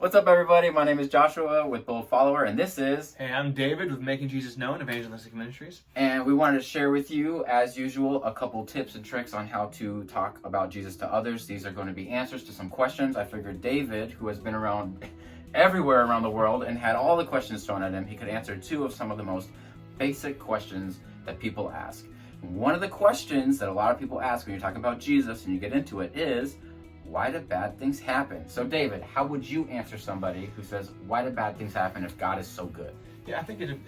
What's up, everybody? My name is Joshua with Bold Follower, and this is... Hey, I'm David with Making Jesus Known Evangelist Ministries. And we wanted to share with you, as usual, a couple tips and tricks on how to talk about Jesus to others. These are going to be answers to some questions. I figured David, who has been around everywhere around the world and had all the questions thrown at him, he could answer two of some of the most basic questions that people ask. One of the questions that a lot of people ask when you're talking about Jesus and you get into it is, why do bad things happen? So David, how would you answer somebody who says, why do bad things happen if God is so good? Yeah, I think it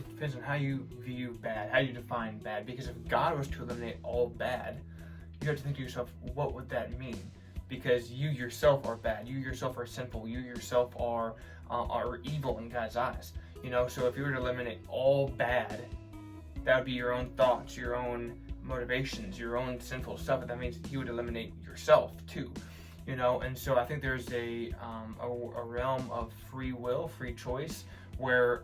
depends on how you view bad, how you define bad. Because if God was to eliminate all bad, you have to think to yourself, what would that mean? Because you yourself are bad, you yourself are sinful, you yourself are evil in God's eyes. You know, so if you were to eliminate all bad, that would be your own thoughts, your own motivations, your own sinful stuff, and that means you would eliminate yourself too, you know. And so I think there's a realm of free will, free choice, where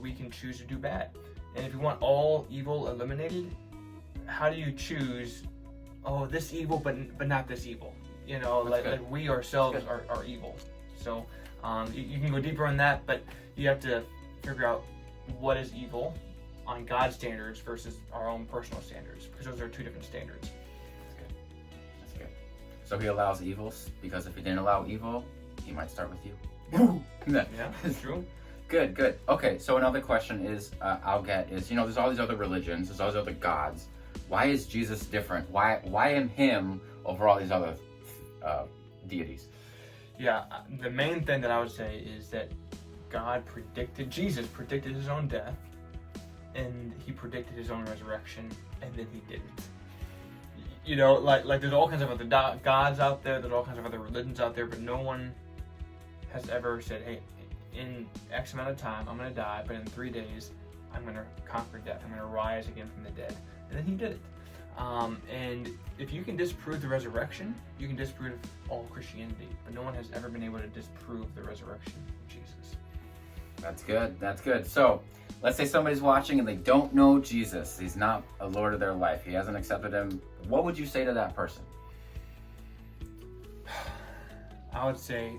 we can choose to do bad. And if you want all evil eliminated, how do you choose? Oh, this evil, but not this evil. You know, like we ourselves are evil. So you can go deeper on that, but you have to figure out what is evil on God's standards versus our own personal standards, because those are two different standards. That's good. So he allows evils, because if he didn't allow evil, he might start with you. Yeah, that's true. Good. Okay, so another question is, there's all these other religions, there's all these other gods. Why is Jesus different? Why am him over all these other deities? Yeah, the main thing that I would say is that Jesus predicted his own death, and he predicted his own resurrection, and then he didn't. You know, like there's all kinds of other gods out there, there's all kinds of other religions out there, but no one has ever said, hey, in X amount of time, I'm going to die, but in 3 days, I'm going to conquer death, I'm going to rise again from the dead. And then he did it. And if you can disprove the resurrection, you can disprove all Christianity, but no one has ever been able to disprove the resurrection of Jesus. That's good. So, let's say somebody's watching and they don't know Jesus. He's not a Lord of their life. He hasn't accepted him. What would you say to that person? I would say,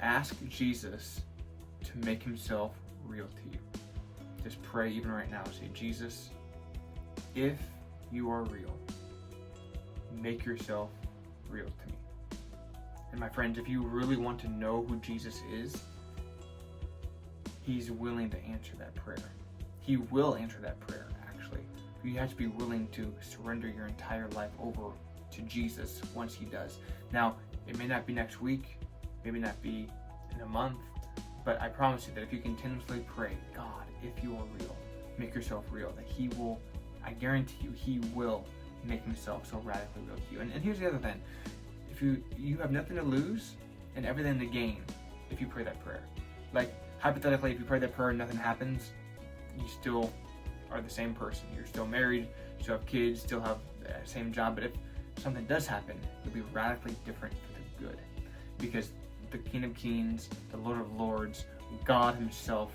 ask Jesus to make himself real to you. Just pray even right now. Say, Jesus, if you are real, make yourself real to me. And my friends, if you really want to know who Jesus is, he's willing to answer that prayer. He will answer that prayer, actually. You have to be willing to surrender your entire life over to Jesus once he does. Now, it may not be next week, maybe not be in a month, but I promise you that if you continuously pray, God, if you are real, make yourself real, that he will, I guarantee you, he will make himself so radically real to you. And here's the other thing. If you have nothing to lose and everything to gain if you pray that prayer. Like, hypothetically, if you pray that prayer and nothing happens, you still are the same person. You're still married, you still have kids, still have the same job. But if something does happen, it'll be radically different for the good. Because the King of Kings, the Lord of Lords, God himself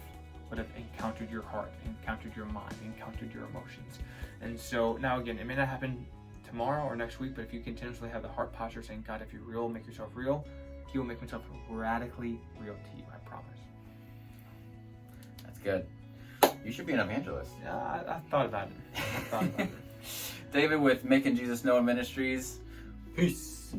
would have encountered your heart, encountered your mind, encountered your emotions. And so now again, it may not happen tomorrow or next week, but if you continuously have the heart posture saying, God, if you're real, make yourself real, he will make himself radically real to you, I promise. That's good. You should be an evangelist. Yeah, I thought about it. David with Making Jesus Known Ministries. Peace.